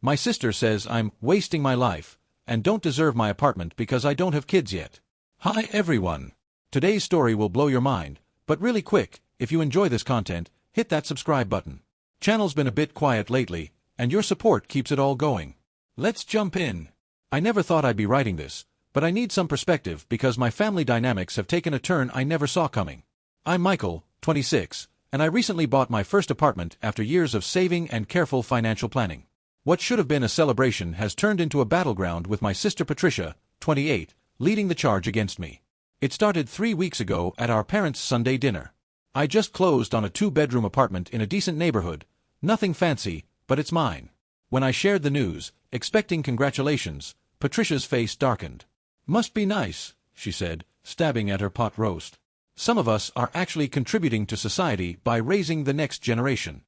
My sister says I'm wasting my life and don't deserve my apartment because I don't have kids yet. Hi everyone! Today's story will blow your mind, but really quick, if you enjoy this content, hit that subscribe button. Channel's been a bit quiet lately, and your support keeps it all going. Let's jump in. I never thought I'd be writing this, but I need some perspective because my family dynamics have taken a turn I never saw coming. I'm Michael, 26, and I recently bought my first apartment after years of saving and careful financial planning. What should have been a celebration has turned into a battleground with my sister Patricia, 28, leading the charge against me. It started 3 weeks ago at our parents' Sunday dinner. I just closed on a 2-bedroom apartment in a decent neighborhood, nothing fancy, but it's mine. When I shared the news, expecting congratulations, Patricia's face darkened. Must be nice, she said, stabbing at her pot roast. Some of us are actually contributing to society by raising the next generation.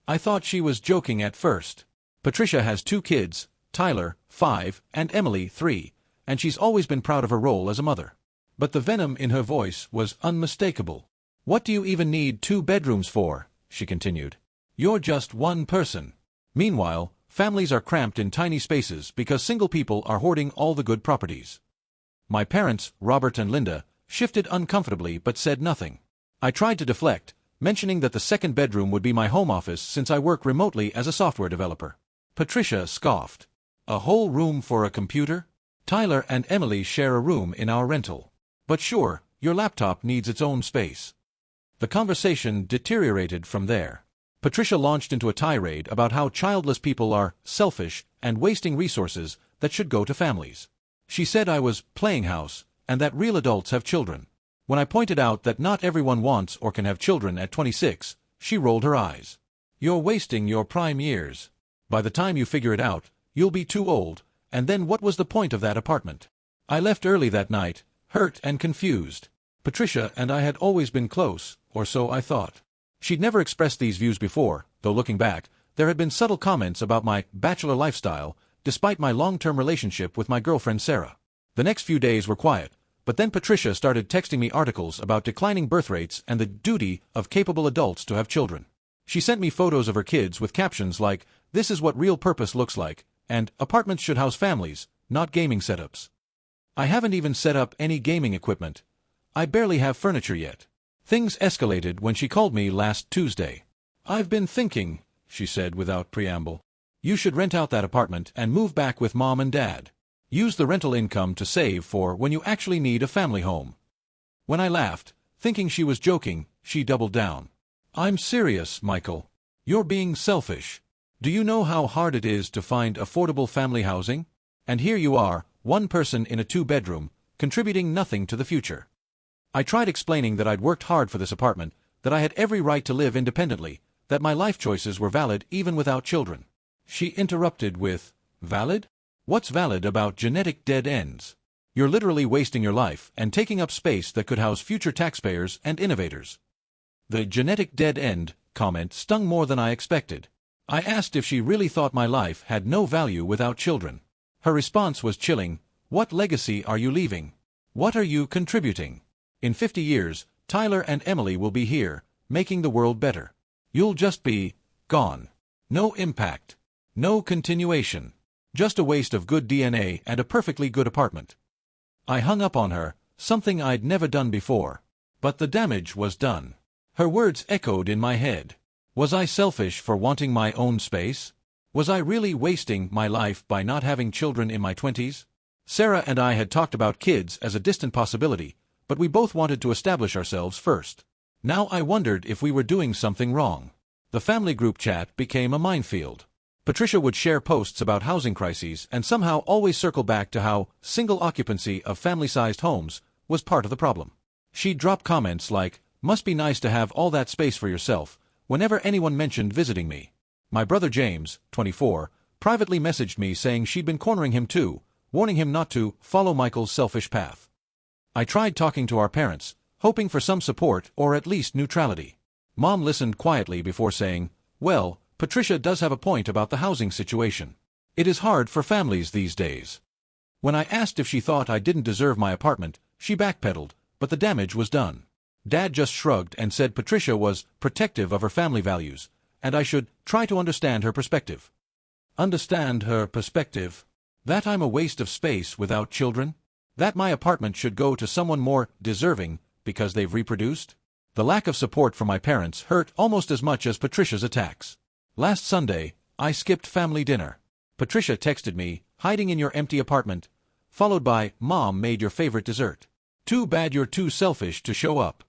I thought she was joking at first. Patricia has 2 kids, Tyler, 5, and Emily, 3, and she's always been proud of her role as a mother. But the venom in her voice was unmistakable. What do you even need 2 bedrooms for? She continued. You're just one person. Meanwhile, families are cramped in tiny spaces because single people are hoarding all the good properties. My parents, Robert and Linda, shifted uncomfortably but said nothing. I tried to deflect, mentioning that the 2nd bedroom would be my home office since I work remotely as a software developer. Patricia scoffed. A whole room for a computer? Tyler and Emily share a room in our rental. But sure, your laptop needs its own space. The conversation deteriorated from there. Patricia launched into a tirade about how childless people are selfish and wasting resources that should go to families. She said I was playing house and that real adults have children. When I pointed out that not everyone wants or can have children at 26, she rolled her eyes. You're wasting your prime years. By the time you figure it out, you'll be too old, and then what was the point of that apartment? I left early that night, hurt and confused. Patricia and I had always been close, or so I thought. She'd never expressed these views before, though looking back, there had been subtle comments about my bachelor lifestyle, despite my long-term relationship with my girlfriend Sarah. The next few days were quiet, but then Patricia started texting me articles about declining birth rates and the duty of capable adults to have children. She sent me photos of her kids with captions like, "This is what real purpose looks like," and "Apartments should house families, not gaming setups." I haven't even set up any gaming equipment. I barely have furniture yet. Things escalated when she called me last Tuesday. I've been thinking, she said without preamble. You should rent out that apartment and move back with Mom and Dad. Use the rental income to save for when you actually need a family home. When I laughed, thinking she was joking, she doubled down. I'm serious, Michael. You're being selfish. Do you know how hard it is to find affordable family housing? And here you are, one person in a 2-bedroom, contributing nothing to the future. I tried explaining that I'd worked hard for this apartment, that I had every right to live independently, that my life choices were valid even without children. She interrupted with, "Valid? What's valid about genetic dead ends? You're literally wasting your life and taking up space that could house future taxpayers and innovators." The genetic dead end comment stung more than I expected. I asked if she really thought my life had no value without children. Her response was chilling. What legacy are you leaving? What are you contributing? In 50 years, Tyler and Emily will be here, making the world better. You'll just be gone. No impact. No continuation. Just a waste of good DNA and a perfectly good apartment. I hung up on her, something I'd never done before. But the damage was done. Her words echoed in my head. Was I selfish for wanting my own space? Was I really wasting my life by not having children in my 20s? Sarah and I had talked about kids as a distant possibility, but we both wanted to establish ourselves first. Now I wondered if we were doing something wrong. The family group chat became a minefield. Patricia would share posts about housing crises and somehow always circle back to how single occupancy of family-sized homes was part of the problem. She'd drop comments like, "Must be nice to have all that space for yourself," whenever anyone mentioned visiting me. My brother James, 24, privately messaged me saying she'd been cornering him too, warning him not to follow Michael's selfish path. I tried talking to our parents, hoping for some support or at least neutrality. Mom listened quietly before saying, "Well, Patricia does have a point about the housing situation. It is hard for families these days." When I asked if she thought I didn't deserve my apartment, she backpedaled, but the damage was done. Dad just shrugged and said Patricia was protective of her family values, and I should try to understand her perspective. understand her perspective. That I'm a waste of space without children? That my apartment should go to someone more deserving because they've reproduced? The lack of support from my parents hurt almost as much as Patricia's attacks. Last Sunday, I skipped family dinner. Patricia texted me, hiding in your empty apartment, followed by, Mom made your favorite dessert. Too bad you're too selfish to show up.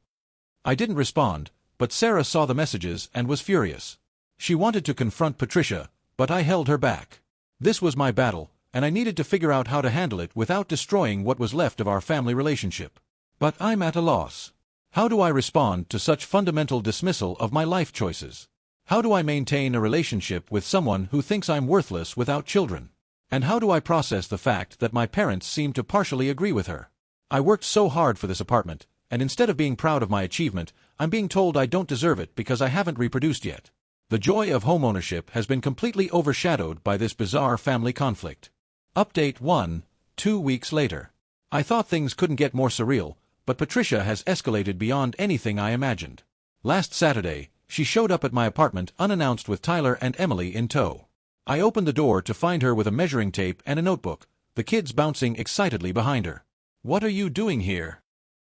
I didn't respond, but Sarah saw the messages and was furious. She wanted to confront Patricia, but I held her back. This was my battle, and I needed to figure out how to handle it without destroying what was left of our family relationship. But I'm at a loss. How do I respond to such fundamental dismissal of my life choices? How do I maintain a relationship with someone who thinks I'm worthless without children? And how do I process the fact that my parents seem to partially agree with her? I worked so hard for this apartment, and instead of being proud of my achievement, I'm being told I don't deserve it because I haven't reproduced yet. The joy of homeownership has been completely overshadowed by this bizarre family conflict. Update 1, 2 weeks later. I thought things couldn't get more surreal, but Patricia has escalated beyond anything I imagined. Last Saturday, she showed up at my apartment unannounced with Tyler and Emily in tow. I opened the door to find her with a measuring tape and a notebook, the kids bouncing excitedly behind her. "What are you doing here?"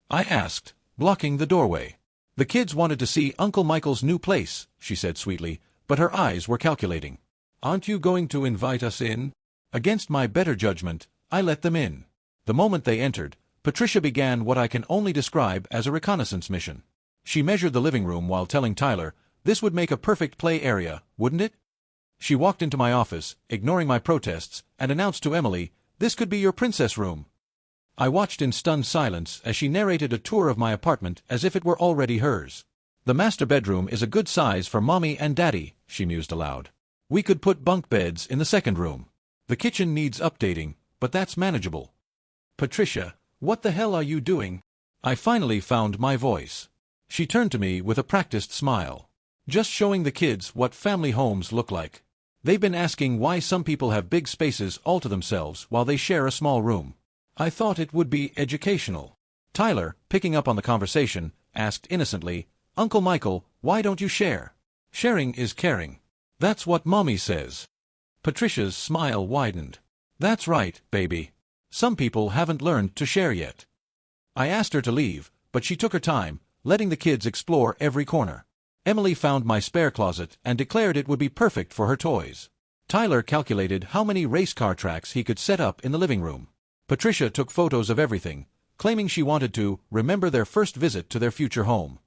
I asked, blocking the doorway. "The kids wanted to see Uncle Michael's new place," she said sweetly, but her eyes were calculating. "Aren't you going to invite us in?" Against my better judgment, I let them in. The moment they entered, Patricia began what I can only describe as a reconnaissance mission. She measured the living room while telling Tyler, "This would make a perfect play area, wouldn't it?" She walked into my office, ignoring my protests, and announced to Emily, "This could be your princess room." I watched in stunned silence as she narrated a tour of my apartment as if it were already hers. "The master bedroom is a good size for Mommy and Daddy," she mused aloud. "We could put bunk beds in the second room. The kitchen needs updating, but that's manageable." "Patricia, what the hell are you doing?" I finally found my voice. She turned to me with a practiced smile. "Just showing the kids what family homes look like. They've been asking why some people have big spaces all to themselves while they share a small room. I thought it would be educational." Tyler, picking up on the conversation, asked innocently, "Uncle Michael, why don't you share? Sharing is caring. That's what Mommy says." Patricia's smile widened. "That's right, baby. Some people haven't learned to share yet." I asked her to leave, but she took her time, letting the kids explore every corner. Emily found my spare closet and declared it would be perfect for her toys. Tyler calculated how many race car tracks he could set up in the living room. Patricia took photos of everything, claiming she wanted to remember their first visit to their future home.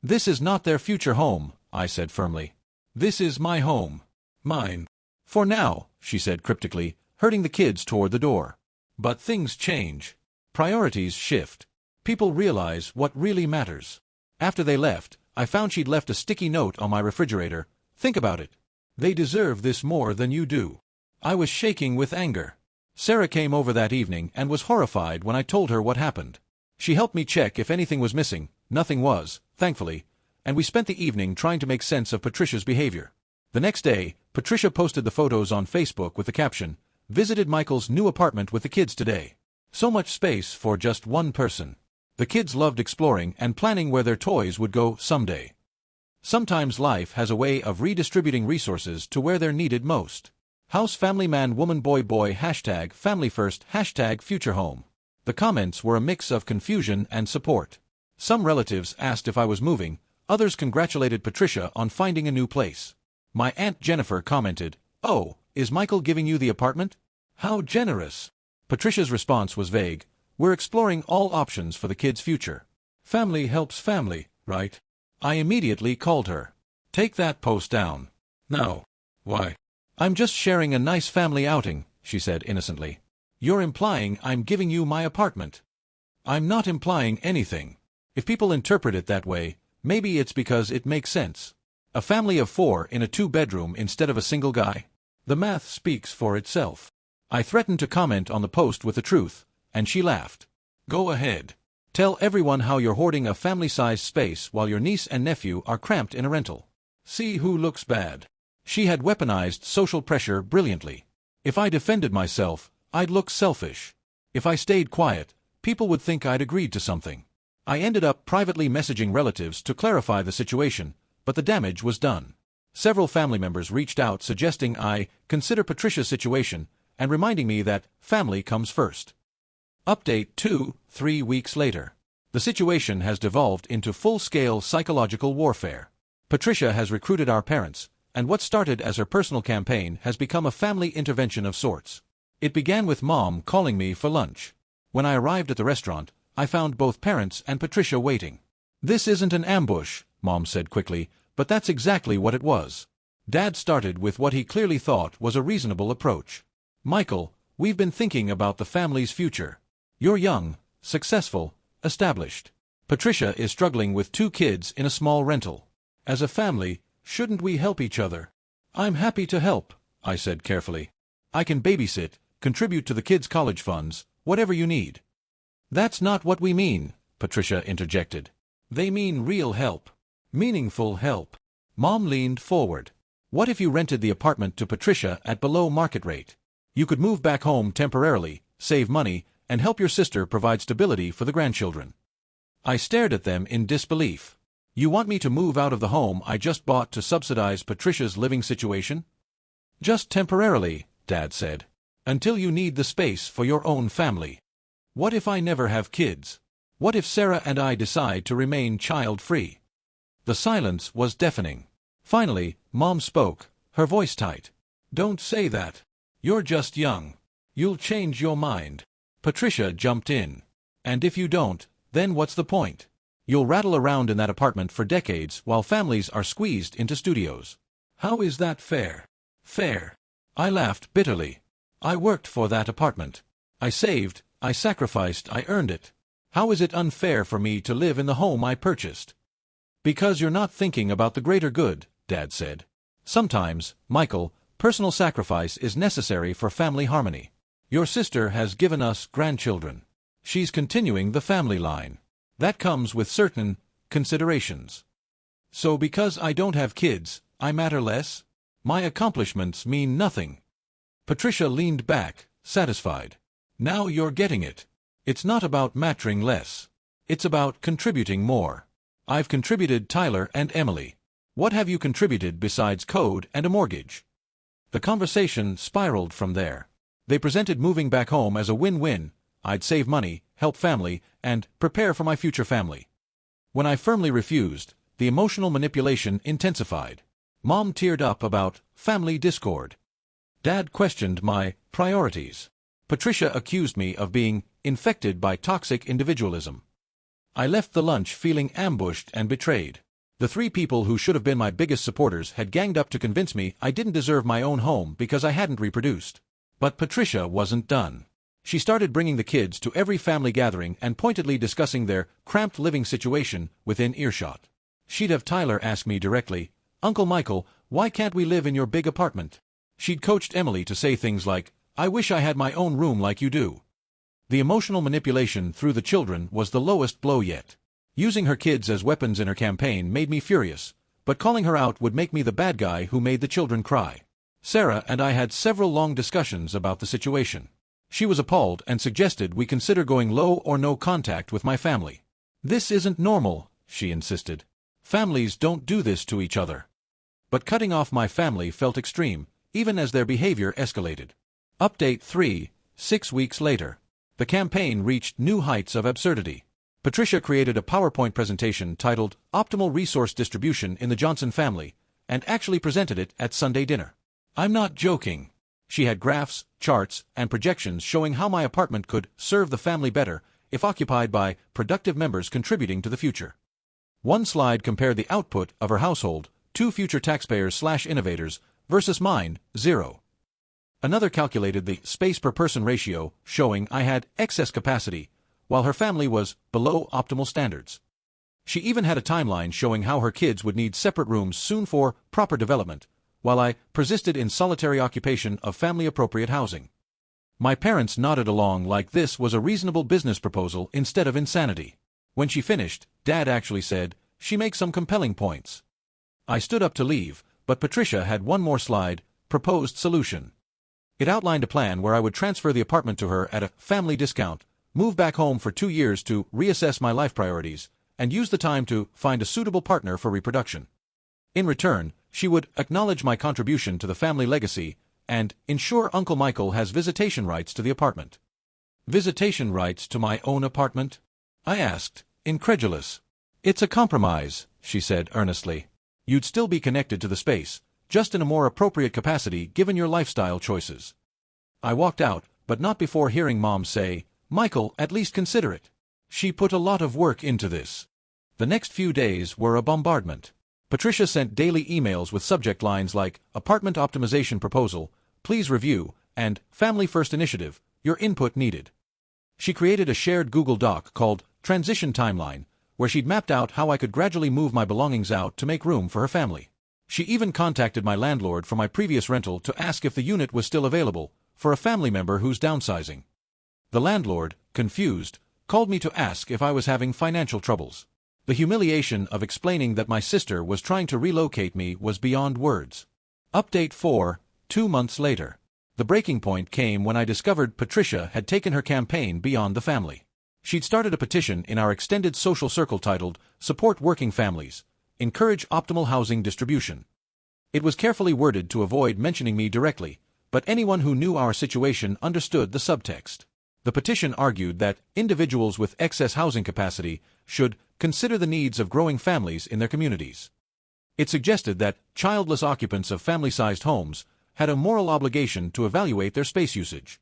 "This is not their future home," I said firmly. "This is my home. Mine. For now," she said cryptically, herding the kids toward the door. "But things change. Priorities shift. People realize what really matters." After they left, I found she'd left a sticky note on my refrigerator. "Think about it. They deserve this more than you do." I was shaking with anger. Sarah came over that evening and was horrified when I told her what happened. She helped me check if anything was missing. Nothing was, thankfully, and we spent the evening trying to make sense of Patricia's behavior. The next day, Patricia posted the photos on Facebook with the caption, "Visited Michael's new apartment with the kids today. So much space for just one person." The kids loved exploring and planning where their toys would go someday. Sometimes life has a way of redistributing resources to where they're needed most. House, family, man, woman, boy, boy, hashtag family first, hashtag future home. The comments were a mix of confusion and support. Some relatives asked if I was moving, others congratulated Patricia on finding a new place. My Aunt Jennifer commented, "Oh, is Michael giving you the apartment? How generous." Patricia's response was vague, "We're exploring all options for the kids' future. Family helps family, right?" I immediately called her. "Take that post down. Now." "Why?" "I'm just sharing a nice family outing," she said innocently. "You're implying I'm giving you my apartment." "I'm not implying anything. If people interpret it that way, maybe it's because it makes sense. A family of 4 in a 2-bedroom instead of a single guy. The math speaks for itself." I threatened to comment on the post with the truth, and she laughed. "Go ahead. Tell everyone how you're hoarding a family-sized space while your niece and nephew are cramped in a rental. See who looks bad." She had weaponized social pressure brilliantly. If I defended myself, I'd look selfish. If I stayed quiet, people would think I'd agreed to something. I ended up privately messaging relatives to clarify the situation, but the damage was done. Several family members reached out suggesting I consider Patricia's situation and reminding me that family comes first. Update 2, 3 weeks later. The situation has devolved into full-scale psychological warfare. Patricia has recruited our parents, and what started as her personal campaign has become a family intervention of sorts. It began with Mom calling me for lunch. When I arrived at the restaurant, I found both parents and Patricia waiting. "This isn't an ambush," Mom said quickly, but that's exactly what it was. Dad started with what he clearly thought was a reasonable approach. "Michael, we've been thinking about the family's future. You're young, successful, established. Patricia is struggling with 2 kids in a small rental. As a family, shouldn't we help each other?" "I'm happy to help," I said carefully. "I can babysit, contribute to the kids' college funds, whatever you need." "That's not what we mean," Patricia interjected. "They mean real help. Meaningful help." Mom leaned forward. "What if you rented the apartment to Patricia at below market rate? You could move back home temporarily, save money, and help your sister provide stability for the grandchildren." I stared at them in disbelief. "You want me to move out of the home I just bought to subsidize Patricia's living situation?" "Just temporarily," Dad said. "Until you need the space for your own family. What if I never have kids? What if Sarah and I decide to remain child-free?" The silence was deafening. Finally, Mom spoke, her voice tight. "Don't say that. You're just young. You'll change your mind." Patricia jumped in. "And if you don't, then what's the point? You'll rattle around in that apartment for decades while families are squeezed into studios. How is that fair?" "Fair?" I laughed bitterly. "I worked for that apartment. I saved, I sacrificed, I earned it. How is it unfair for me to live in the home I purchased?" "Because you're not thinking about the greater good," Dad said. "Sometimes, Michael, personal sacrifice is necessary for family harmony. Your sister has given us grandchildren. She's continuing the family line. That comes with certain considerations. So because I don't have kids, I matter less? My accomplishments mean nothing." Patricia leaned back, satisfied. "Now you're getting it. It's not about mattering less. It's about contributing more. I've contributed Tyler and Emily. What have you contributed besides code and a mortgage?" The conversation spiraled from there. They presented moving back home as a win-win. I'd save money, help family, and prepare for my future family. When I firmly refused, the emotional manipulation intensified. Mom teared up about family discord. Dad questioned my priorities. Patricia accused me of being infected by toxic individualism. I left the lunch feeling ambushed and betrayed. The 3 people who should have been my biggest supporters had ganged up to convince me I didn't deserve my own home because I hadn't reproduced. But Patricia wasn't done. She started bringing the kids to every family gathering and pointedly discussing their cramped living situation within earshot. She'd have Tyler ask me directly, "Uncle Michael, why can't we live in your big apartment?" She'd coached Emily to say things like, "I wish I had my own room like you do." The emotional manipulation through the children was the lowest blow yet. Using her kids as weapons in her campaign made me furious, but calling her out would make me the bad guy who made the children cry. Sarah and I had several long discussions about the situation. She was appalled and suggested we consider going low or no contact with my family. "This isn't normal," she insisted. "Families don't do this to each other." But cutting off my family felt extreme, even as their behavior escalated. Update 3, 6 weeks later. The campaign reached new heights of absurdity. Patricia created a PowerPoint presentation titled Optimal Resource Distribution in the Johnson Family, and actually presented it at Sunday dinner. I'm not joking. She had graphs, charts, and projections showing how my apartment could serve the family better if occupied by productive members contributing to the future. One slide compared the output of her household, 2 future taxpayers/innovators, versus mine, 0. Another calculated the space per person ratio, showing I had excess capacity, while her family was below optimal standards. She even had a timeline showing how her kids would need separate rooms soon for proper development, while I persisted in solitary occupation of family-appropriate housing. My parents nodded along like this was a reasonable business proposal instead of insanity. When she finished, Dad actually said, "She makes some compelling points." I stood up to leave, but Patricia had one more slide, proposed solution. It outlined a plan where I would transfer the apartment to her at a family discount, move back home for 2 years to reassess my life priorities, and use the time to find a suitable partner for reproduction. In return, She would acknowledge my contribution to the family legacy and ensure Uncle Michael has visitation rights to the apartment. Visitation rights to my own apartment? I asked, incredulous. It's a compromise, she said earnestly. You'd still be connected to the space, just in a more appropriate capacity given your lifestyle choices. I walked out, but not before hearing Mom say, Michael, at least consider it. She put a lot of work into this. The next few days were a bombardment. Patricia sent daily emails with subject lines like, Apartment Optimization Proposal, Please Review, and Family First Initiative, Your Input Needed. She created a shared Google Doc called Transition Timeline, where she'd mapped out how I could gradually move my belongings out to make room for her family. She even contacted my landlord for my previous rental to ask if the unit was still available for a family member who's downsizing. The landlord, confused, called me to ask if I was having financial troubles. The humiliation of explaining that my sister was trying to relocate me was beyond words. Update 4, 2 months later. The breaking point came when I discovered Patricia had taken her campaign beyond the family. She'd started a petition in our extended social circle titled, Support Working Families, Encourage Optimal Housing Distribution. It was carefully worded to avoid mentioning me directly, but anyone who knew our situation understood the subtext. The petition argued that individuals with excess housing capacity should consider the needs of growing families in their communities. It suggested that childless occupants of family-sized homes had a moral obligation to evaluate their space usage.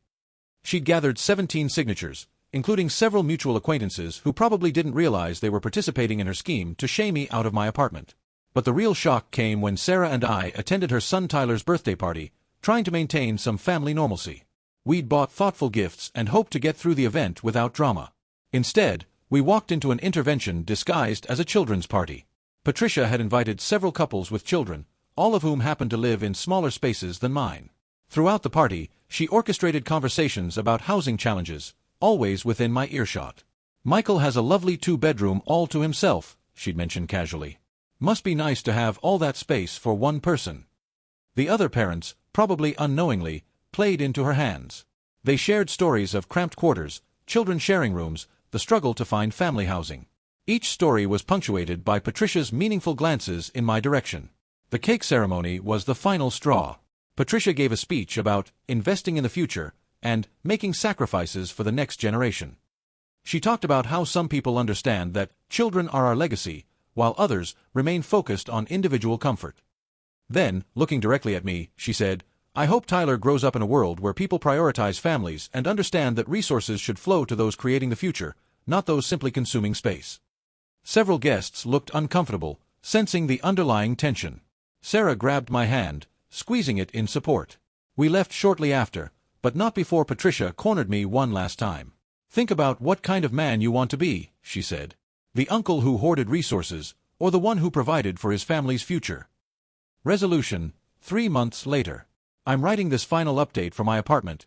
She'd gathered 17 signatures, including several mutual acquaintances who probably didn't realize they were participating in her scheme to shame me out of my apartment. But the real shock came when Sarah and I attended her son Tyler's birthday party, trying to maintain some family normalcy. We'd bought thoughtful gifts and hoped to get through the event without drama. Instead, we walked into an intervention disguised as a children's party. Patricia had invited several couples with children, all of whom happened to live in smaller spaces than mine. Throughout the party, she orchestrated conversations about housing challenges, always within my earshot. Michael has a lovely 2-bedroom all to himself, she'd mentioned casually. Must be nice to have all that space for one person. The other parents, probably unknowingly, played into her hands. They shared stories of cramped quarters, children sharing rooms, the struggle to find family housing. Each story was punctuated by Patricia's meaningful glances in my direction. The cake ceremony was the final straw. Patricia gave a speech about investing in the future and making sacrifices for the next generation. She talked about how some people understand that children are our legacy, while others remain focused on individual comfort. Then, looking directly at me, she said, I hope Tyler grows up in a world where people prioritize families and understand that resources should flow to those creating the future, not those simply consuming space. Several guests looked uncomfortable, sensing the underlying tension. Sarah grabbed my hand, squeezing it in support. We left shortly after, but not before Patricia cornered me one last time. Think about what kind of man you want to be, she said. The uncle who hoarded resources, or the one who provided for his family's future. Resolution, 3 months later. I'm writing this final update for my apartment.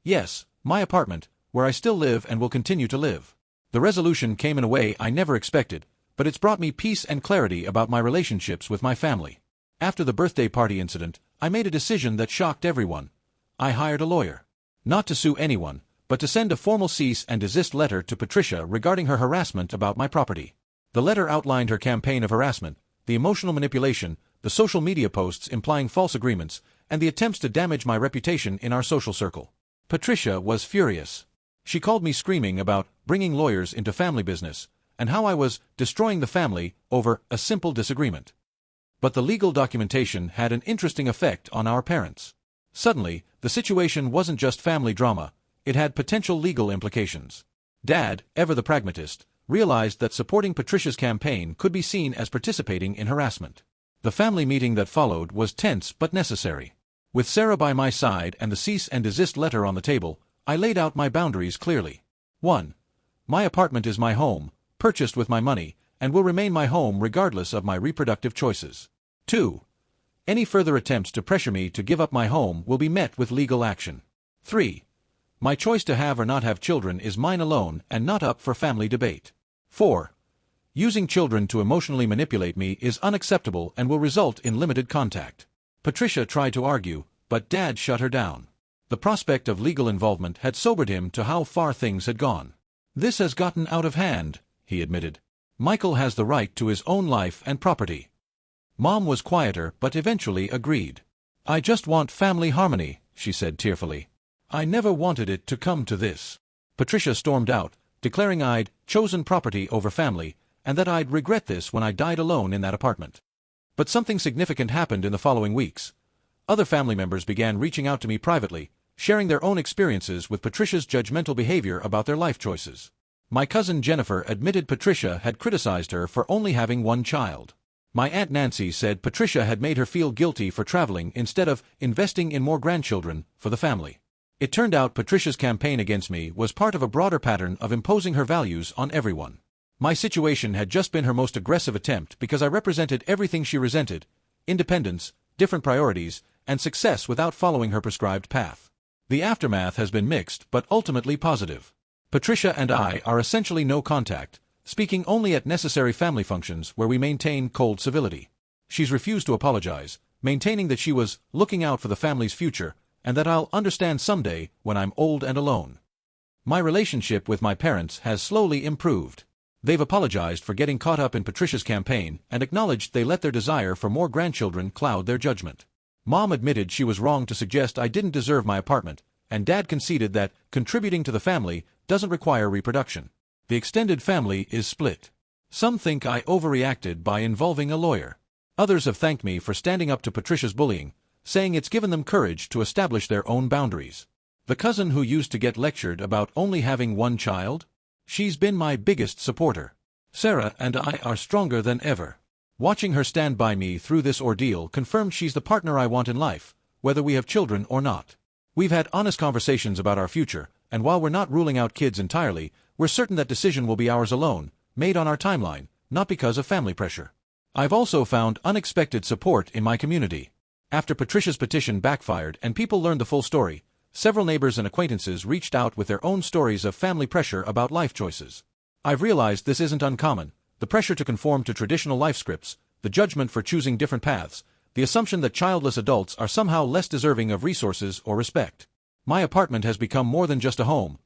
Yes, my apartment, where I still live and will continue to live. The resolution came in a way I never expected, but it's brought me peace and clarity about my relationships with my family. After the birthday party incident, I made a decision that shocked everyone. I hired a lawyer. Not to sue anyone, but to send a formal cease and desist letter to Patricia regarding her harassment about my property. The letter outlined her campaign of harassment, the emotional manipulation, the social media posts implying false agreements, and the attempts to damage my reputation in our social circle. Patricia was furious. She called me screaming about bringing lawyers into family business, and how I was destroying the family over a simple disagreement. But the legal documentation had an interesting effect on our parents. Suddenly, the situation wasn't just family drama, it had potential legal implications. Dad, ever the pragmatist, realized that supporting Patricia's campaign could be seen as participating in harassment. The family meeting that followed was tense but necessary. With Sarah by my side and the cease and desist letter on the table, I laid out my boundaries clearly. 1. My apartment is my home, purchased with my money, and will remain my home regardless of my reproductive choices. 2. Any further attempts to pressure me to give up my home will be met with legal action. 3. My choice to have or not have children is mine alone and not up for family debate. 4. Using children to emotionally manipulate me is unacceptable and will result in limited contact. Patricia tried to argue, but Dad shut her down. The prospect of legal involvement had sobered him to how far things had gone. This has gotten out of hand, he admitted. Michael has the right to his own life and property. Mom was quieter but eventually agreed. "I just want family harmony," she said tearfully. "I never wanted it to come to this." Patricia stormed out, declaring I'd chosen property over family, and that I'd regret this when I died alone in that apartment. But something significant happened in the following weeks. Other family members began reaching out to me privately, sharing their own experiences with Patricia's judgmental behavior about their life choices. My cousin Jennifer admitted Patricia had criticized her for only having one child. My Aunt Nancy said Patricia had made her feel guilty for traveling instead of investing in more grandchildren for the family. It turned out Patricia's campaign against me was part of a broader pattern of imposing her values on everyone. My situation had just been her most aggressive attempt because I represented everything she resented: independence, different priorities, and success without following her prescribed path. The aftermath has been mixed but ultimately positive. Patricia and I are essentially no contact, speaking only at necessary family functions where we maintain cold civility. She's refused to apologize, maintaining that she was looking out for the family's future and that I'll understand someday when I'm old and alone. My relationship with my parents has slowly improved. They've apologized for getting caught up in Patricia's campaign and acknowledged they let their desire for more grandchildren cloud their judgment. Mom admitted she was wrong to suggest I didn't deserve my apartment, and Dad conceded that contributing to the family doesn't require reproduction. The extended family is split. Some think I overreacted by involving a lawyer. Others have thanked me for standing up to Patricia's bullying, saying it's given them courage to establish their own boundaries. The cousin who used to get lectured about only having one child? She's been my biggest supporter. Sarah and I are stronger than ever. Watching her stand by me through this ordeal confirmed she's the partner I want in life, whether we have children or not. We've had honest conversations about our future, and while we're not ruling out kids entirely, we're certain that decision will be ours alone, made on our timeline, not because of family pressure. I've also found unexpected support in my community. After Patricia's petition backfired and people learned the full story, several neighbors and acquaintances reached out with their own stories of family pressure about life choices. I've realized this isn't uncommon: the pressure to conform to traditional life scripts, the judgment for choosing different paths, the assumption that childless adults are somehow less deserving of resources or respect. My apartment has become more than just a home.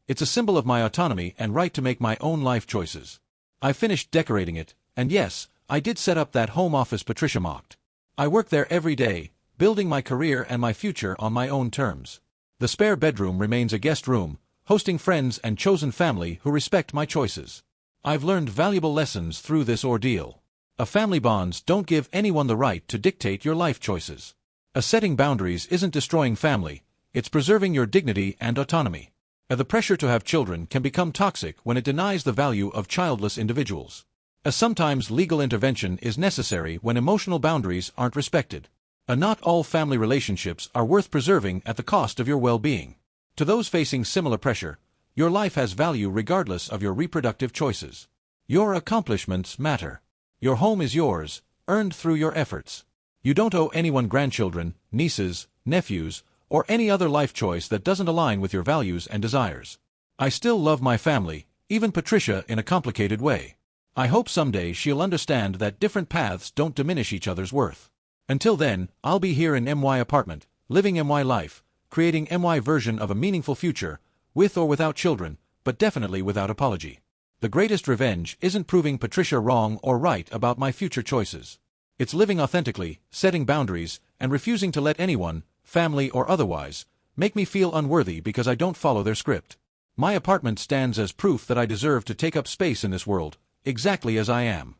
It's a symbol of my autonomy and right to make my own life choices. I finished decorating it, and yes, I did set up that home office Patricia mocked. I work there every day, building my career and my future on my own terms. The spare bedroom remains a guest room, hosting friends and chosen family who respect my choices. I've learned valuable lessons through this ordeal. Family bonds don't give anyone the right to dictate your life choices. Setting boundaries isn't destroying family, it's preserving your dignity and autonomy. The pressure to have children can become toxic when it denies the value of childless individuals. Sometimes legal intervention is necessary when emotional boundaries aren't respected. Not all family relationships are worth preserving at the cost of your well-being. To those facing similar pressure, your life has value regardless of your reproductive choices. Your accomplishments matter. Your home is yours, earned through your efforts. You don't owe anyone grandchildren, nieces, nephews, or any other life choice that doesn't align with your values and desires. I still love my family, even Patricia, in a complicated way. I hope someday she'll understand that different paths don't diminish each other's worth. Until then, I'll be here in MY apartment, living MY life, creating MY version of a meaningful future, with or without children, but definitely without apology. The greatest revenge isn't proving Patricia wrong or right about my future choices. It's living authentically, setting boundaries, and refusing to let anyone, family or otherwise, make me feel unworthy because I don't follow their script. My apartment stands as proof that I deserve to take up space in this world, exactly as I am.